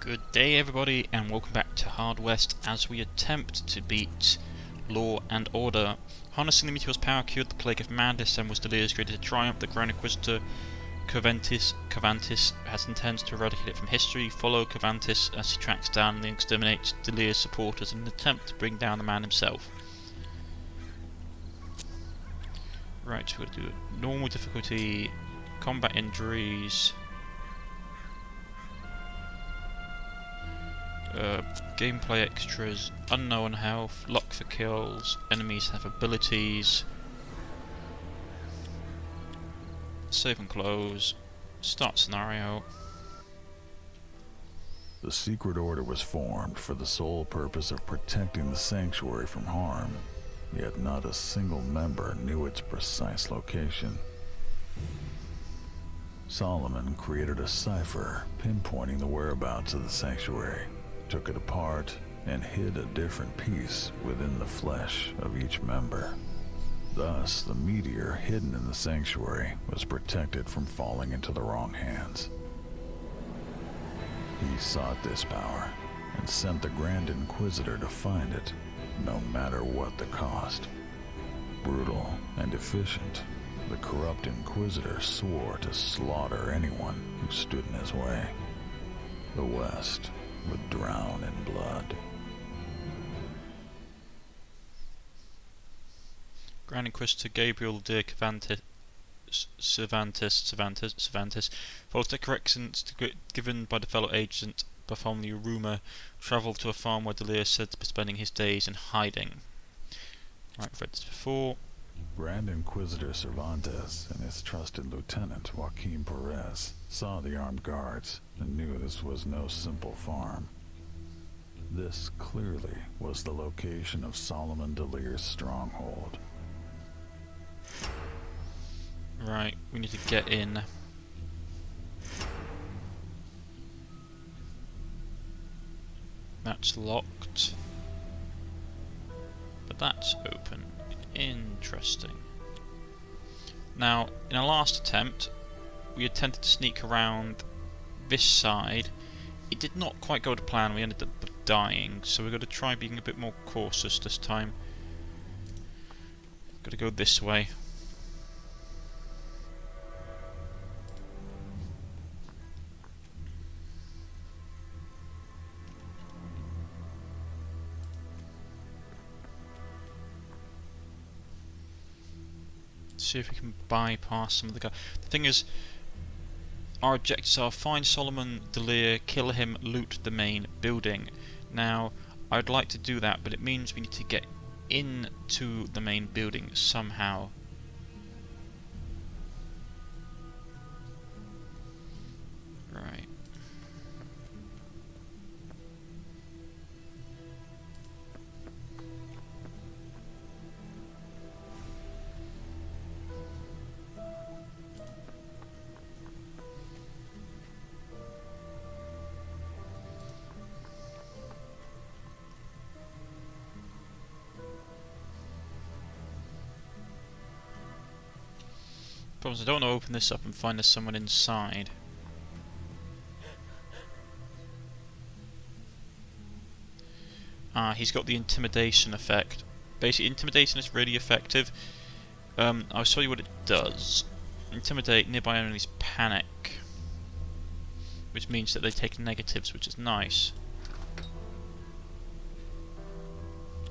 Good day everybody and welcome back to Hard West as we attempt to beat Law and Order. Harnessing the meteor's power cured the plague of madness and was delirious created a triumph. The Grand Inquisitor Cervantes has intends to eradicate it from history. Follow Cervantes as he tracks down and exterminates Delirious supporters in an attempt to bring down the man himself. Right, so we're going to do normal difficulty, combat injuries, gameplay extras, unknown health, luck for kills, enemies have abilities, save and close, start scenario. The secret order was formed for the sole purpose of protecting the sanctuary from harm, yet not a single member knew its precise location. Solomon created a cipher pinpointing the whereabouts of the sanctuary, took it apart, and hid a different piece within the flesh of each member. Thus, the meteor hidden in the sanctuary was protected from falling into the wrong hands. He sought this power and sent the Grand Inquisitor to find it, no matter what the cost. Brutal and efficient, the corrupt Inquisitor swore to slaughter anyone who stood in his way. The West would drown in blood. Grand Inquisitor Gabriel de Cervantes follows the corrections given by the fellow agent Bartholomew Rumor, travelled to a farm where Delirious said to be spending his days in hiding. Right, I've read this before. Grand Inquisitor Cervantes and his trusted lieutenant Joaquin Perez saw the armed guards and knew this was no simple farm. This clearly was the location of Solomon Delirious' stronghold. Right, we need to get in. That's locked. But that's open. Interesting. Now, in our last attempt, we attempted to sneak around this side. It did not quite go to plan. We ended up dying, so we're going to try being a bit more cautious this time. Got to go this way. See if we can bypass some of the guys. The thing is, our objectives are find Solomon Delir, kill him, loot the main building. Now, I'd like to do that, but it means we need to get into the main building somehow. Right. Problem is, I don't want to open this up and find there's someone inside. He's got the intimidation effect. Basically, intimidation is really effective. I'll show you what it does. Intimidate nearby enemies panic, which means that they take negatives, which is nice.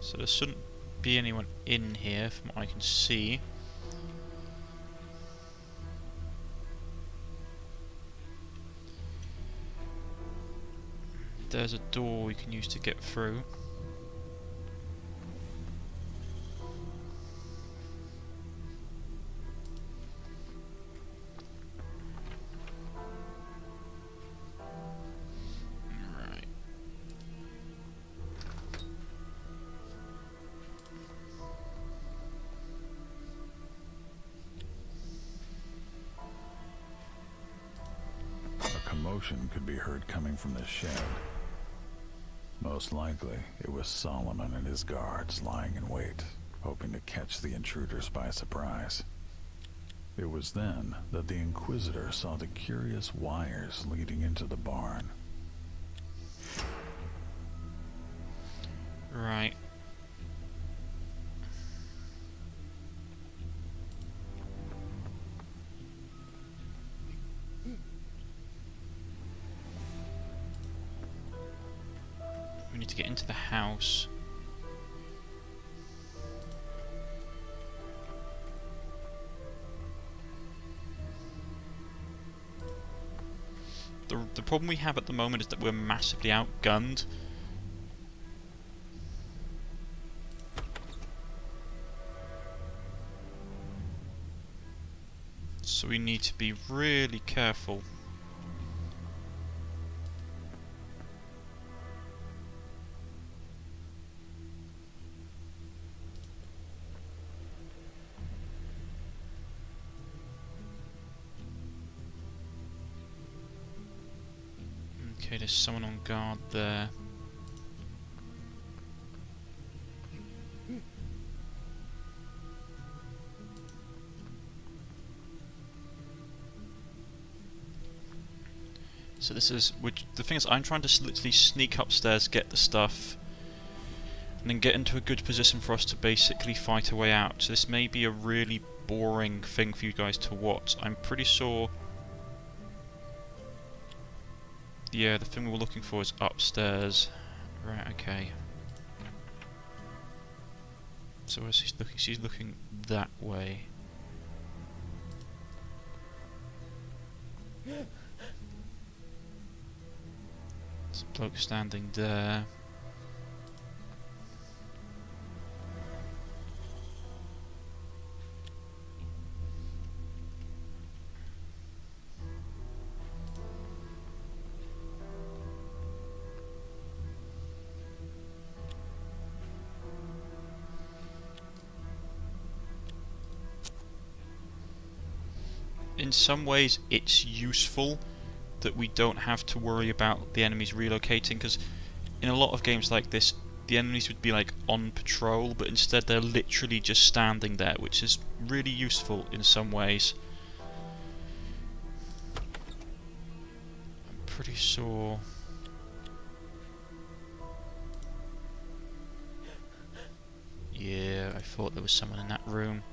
So there shouldn't be anyone in here from what I can see. There's a door we can use to get through. Right. A commotion could be heard coming from the shed. Most likely, it was Solomon and his guards lying in wait, hoping to catch the intruders by surprise. It was then that the Inquisitor saw the curious wires leading into the barn. we need to get into the house. The problem we have at the moment is that we're massively outgunned. So we need to be really careful. Okay, there's someone on guard there. So this is, the thing is, I'm trying to literally sneak upstairs, get the stuff, and then get into a good position for us to basically fight our way out. So this may be a really boring thing for you guys to watch. I'm pretty sure... Yeah, the thing we're looking for is upstairs. Right, okay. So as she's looking, she's looking that way. There's a bloke standing there. In some ways it's useful that we don't have to worry about the enemies relocating, because in a lot of games like this the enemies would be like on patrol, but instead they're literally just standing there, which is really useful in some ways. I'm pretty sure... Yeah, I thought there was someone in that room.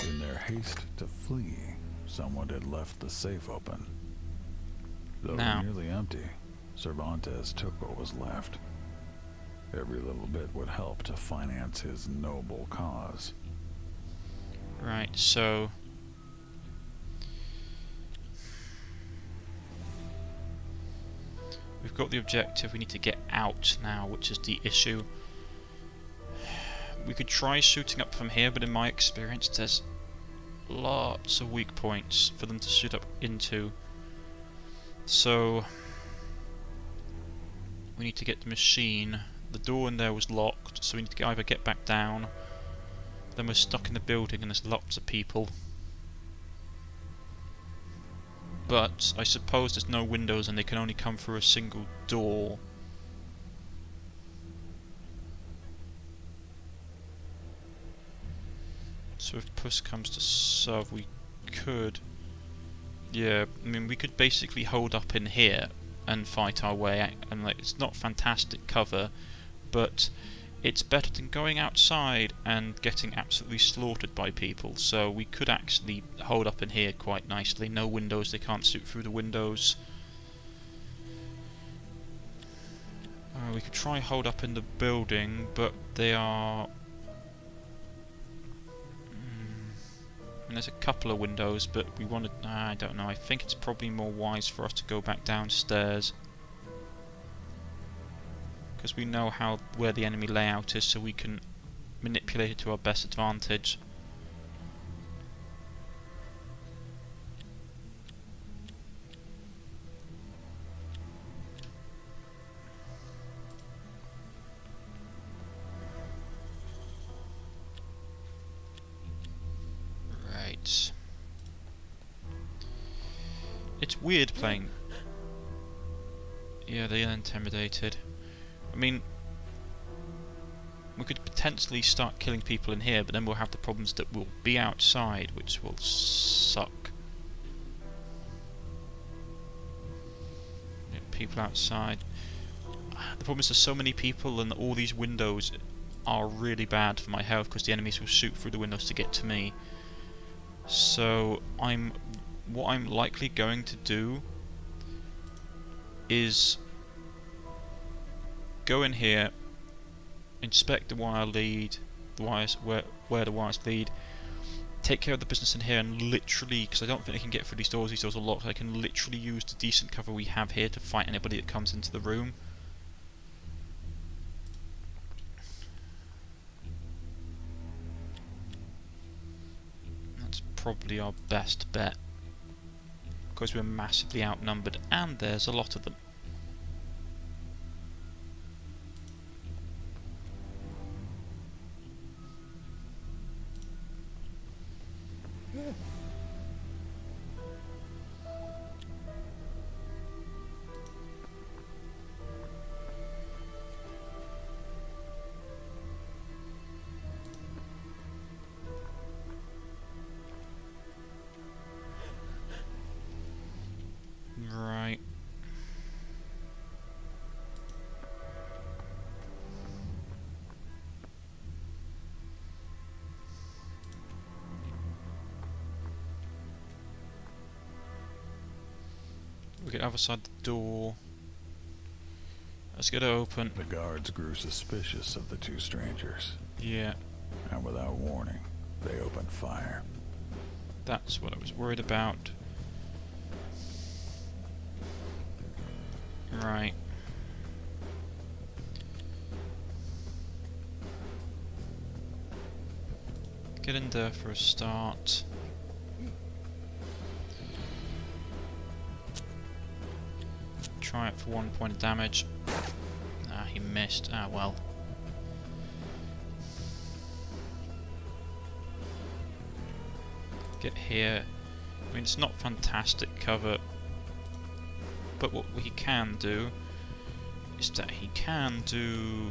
In their haste to flee, someone had left the safe open. Though Now, nearly empty, Cervantes took what was left. Every little bit would help to finance his noble cause. right, so... We've got the objective, we need to get out now, which is the issue. We could try shooting up from here, but in my experience there's lots of weak points for them to shoot up into. So we need to get the machine. The door in there was locked, so we need to either get back down, then we're stuck in the building and there's lots of people. But I suppose there's no windows and they can only come through a single door. So if push comes to shove, we could... Yeah, I mean, we could basically hold up in here and fight our way out. And like, it's not fantastic cover, but it's better than going outside and getting absolutely slaughtered by people. So we could actually hold up in here quite nicely. No windows, they can't shoot through the windows. We could try hold up in the building, but they are... And there's a couple of windows, but we want to... I don't know, I think it's probably more wise for us to go back downstairs. Because we know where the enemy layout is, so we can manipulate it to our best advantage. Right. It's weird playing... Yeah, they are intimidated. I mean, we could potentially start killing people in here, but then we'll have the problems that we'll be outside, which will suck. Yeah, people outside. The problem is there's so many people and all these windows are really bad for my health because the enemies will shoot through the windows to get to me. So what I'm likely going to do is go in here, inspect the wire lead, the wires where the wires lead, take care of the business in here, and literally, because I don't think I can get through these doors are locked, I can literally use the decent cover we have here to fight anybody that comes into the room. That's probably our best bet, because we're massively outnumbered and there's a lot of them. Right. We get the other side of the door. Let's get it open. The guards grew suspicious of the two strangers, Yeah, and without warning, they opened fire. that's what I was worried about. Right. Get in there for a start. Try it for 1 point of damage. Ah, he missed. Ah, well. Get here. I mean, it's not fantastic cover, but what he can do is that he can do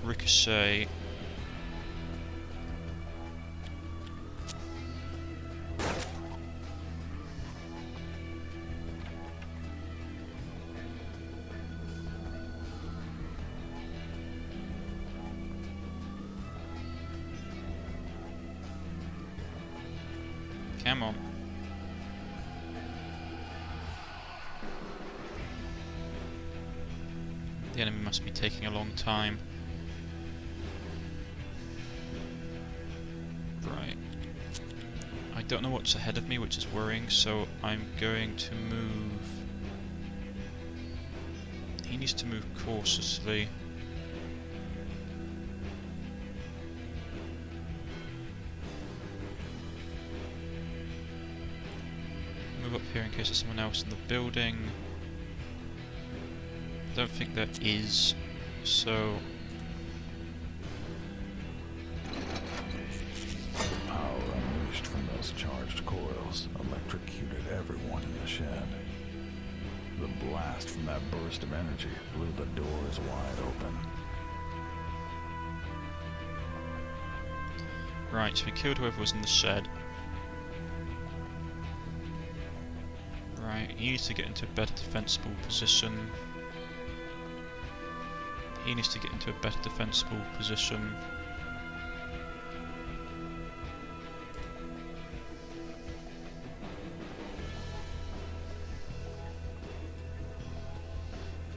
ricochet. Come on. The enemy must be taking a long time. Right. I don't know what's ahead of me, which is worrying, so I'm going to move. He needs to move cautiously. Move up here in case there's someone else in the building. I don't think there is, so Power unleashed from those charged coils electrocuted everyone in the shed. The blast from that burst of energy blew the doors wide open. right, so we killed whoever was in the shed. Right, he needs to get into a better defensible position. He needs to get into a better defensible position.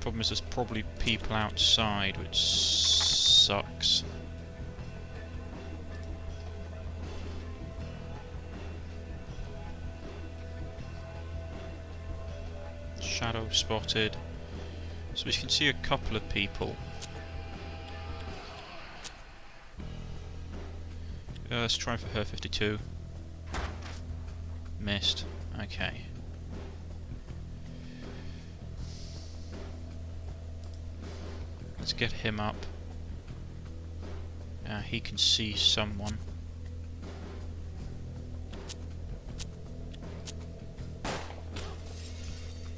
Problem is, there's probably people outside, which sucks. Shadow spotted. So we can see a couple of people. Let's try for her 52. Missed. Okay. Let's get him up. He can see someone.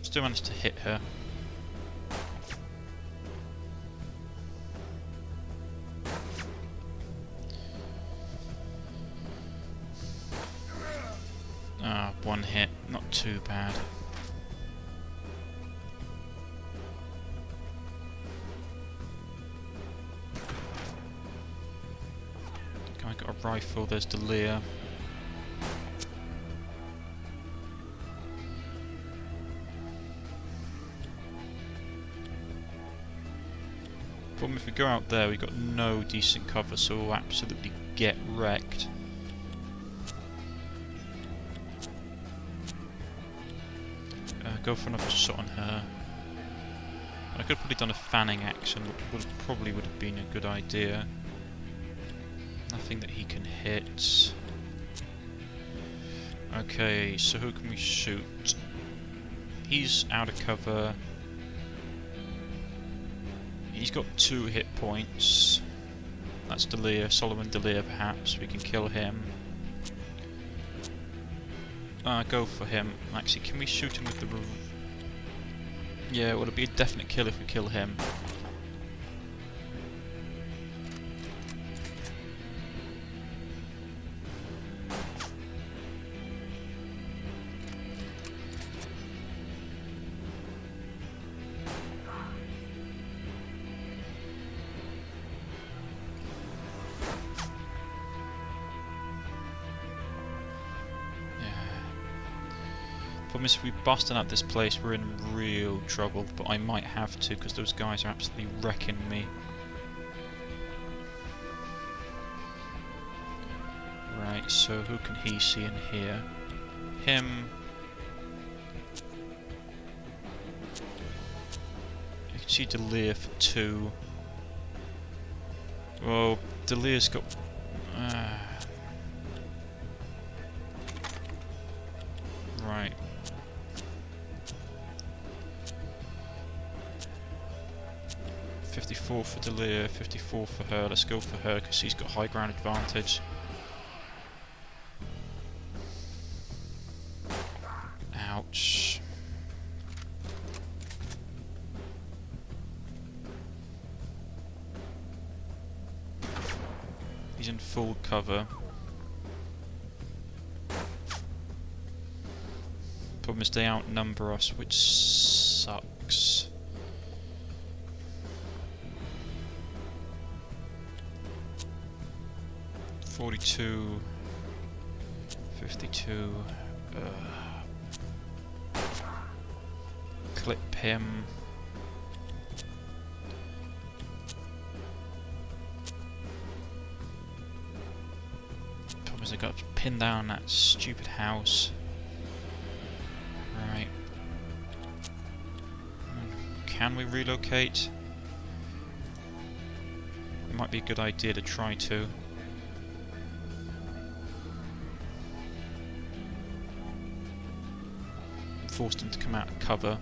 Still managed to hit her. One hit, not too bad. rifle. There's the Lear. Problem if we go out there, we've got no decent cover, so we'll absolutely get wrecked. Go for another shot on her. I could have probably done a fanning action, which probably would have been a good idea. Nothing that he can hit. Okay, so who can we shoot? He's out of cover. He's got 2 hit points. That's Delir, Solomon Delir perhaps. We can kill him. Go for him. Actually, can we shoot him with the... Yeah, well, it'll be a definite kill if we kill him. Problem is, if we busting up this place, we're in real trouble, but I might have to, because those guys are absolutely wrecking me. Right, so who can he see in here? Him. You can see Delir for 2. Well, Delir's got... right. 54 for Delir, 54 for her. Let's go for her because she's got high ground advantage. Ouch. He's in full cover. Problem is they outnumber us, which sucks. $42, 52. Clip him. Problem is I got to pin down that stupid house. Right. Can we relocate? It might be a good idea to try to. Forced him to come out of cover.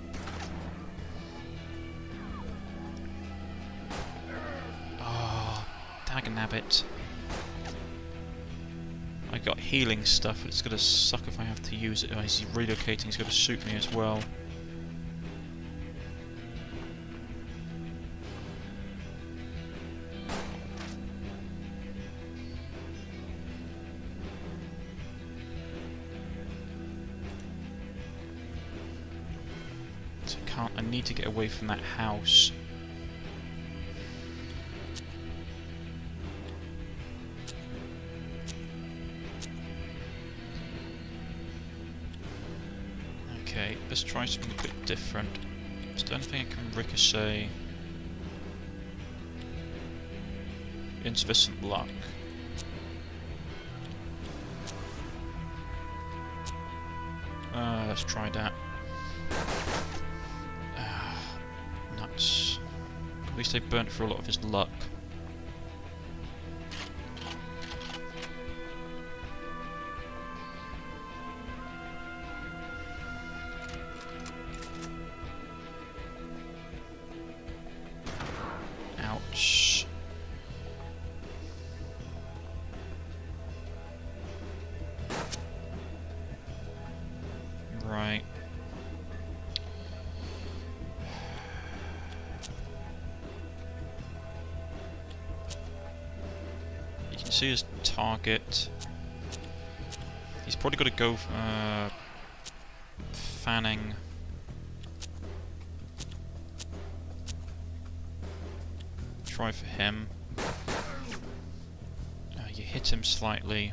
Oh, dagnabbit. I got healing stuff, but it's gonna suck if I have to use it. Oh, he's relocating, he's gonna shoot me as well. I need to get away from that house. Okay, let's try something a bit different. Is there anything I can ricochet? Insufficient luck. Let's try that. Nuts. At least they burnt through a lot of his luck. Ouch. Right. You can see his target. He's probably got to go fanning. Try for him. You hit him slightly,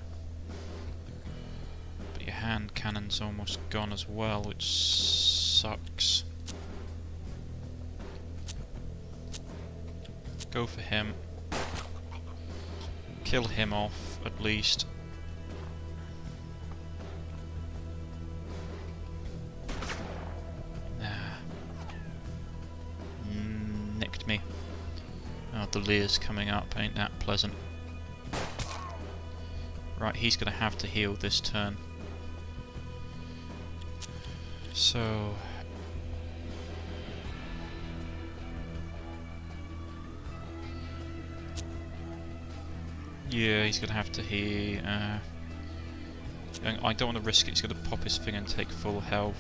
but your hand cannon's almost gone as well, which sucks. Go for him. Kill him off, at least. Nicked me. Oh, the Lear's coming up, ain't that pleasant. Right, he's gonna have to heal this turn. So... yeah, he's gonna have to heal. I don't want to risk it, he's gonna pop his thing and take full health.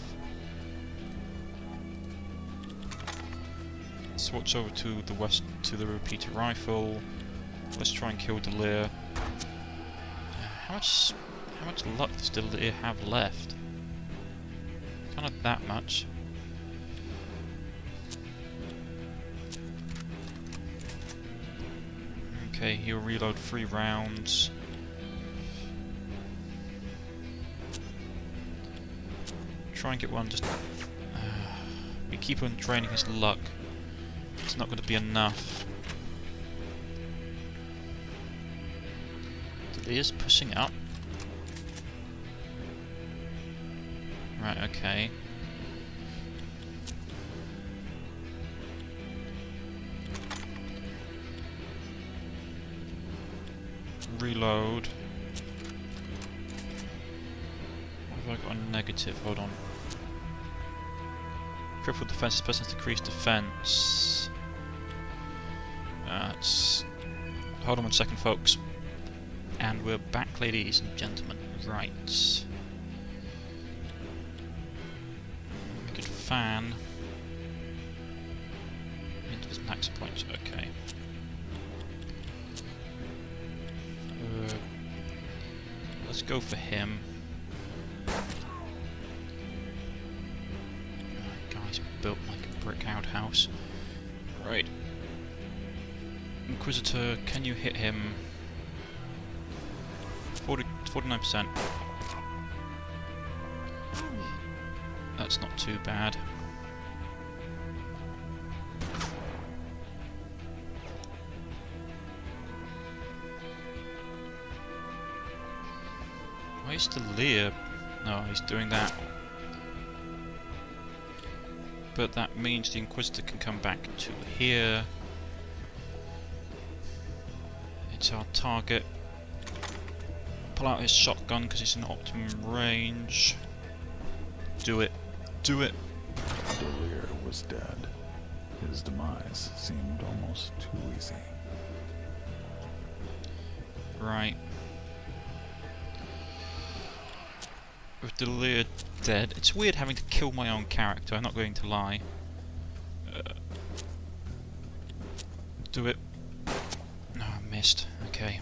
Switch over to the west, to the repeater rifle. Let's try and kill Delir. How much luck does Delir have left? Kind of that much. Okay, he'll reload 3 rounds. Try and get one. Just we keep on draining his luck. It's not going to be enough. Delir's pushing up. Right, okay. Reload. What have I got on negative? Hold on. Crippled defense, this person has decreased defense. Hold on 1 second, folks. And we're back, ladies and gentlemen. Right. We could fan into his max points. Okay. Let's go for him. Guy's built like a brick outhouse. Right. Inquisitor, can you hit him? 49%. That's not too bad. Why is Delir? No, he's doing that. But that means the Inquisitor can come back to here. It's our target. Pull out his shotgun because it's in optimum range. Do it. Do it. Delir was dead. His demise seemed almost too easy. Right. With Delir dead, it's weird having to kill my own character, I'm not going to lie. Do it. No, I missed. Okay.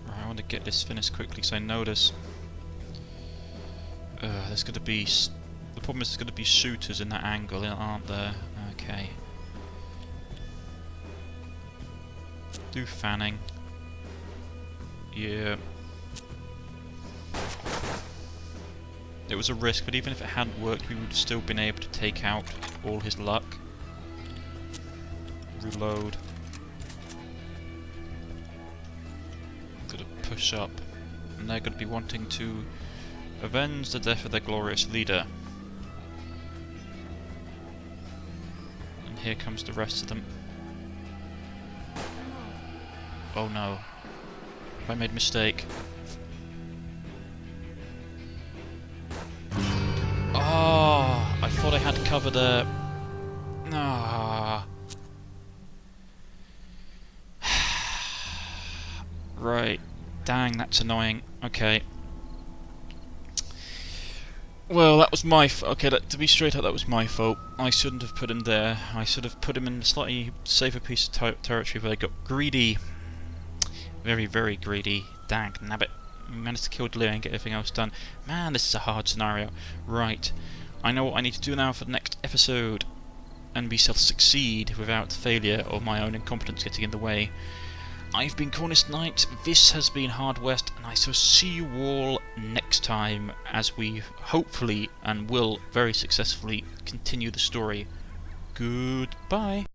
Right, I want to get this finished quickly because I notice there's going to be... the problem is there's going to be shooters in that angle, aren't there? Okay. Do fanning. Yeah. It was a risk, but even if it hadn't worked, we would have still been able to take out all his luck. Reload. Gotta push up. And they're gonna be wanting to avenge the death of their glorious leader. And here comes the rest of them. Oh no. Have I made a mistake? Oh, I thought I had cover there. Ah. Right. Dang, that's annoying. Okay. Well, that was my okay, to be straight up, that was my fault. I shouldn't have put him there. I should have put him in a slightly safer piece of territory, but I got greedy. Very, very greedy. Dang nabbit. We managed to kill Delia and get everything else done. Man, this is a hard scenario. Right. I know what I need to do now for the next episode, and be able to succeed without failure or my own incompetence getting in the way. I've been Cornish-knight, this has been Hard West, and I shall see you all next time as we hopefully and will very successfully continue the story. Goodbye.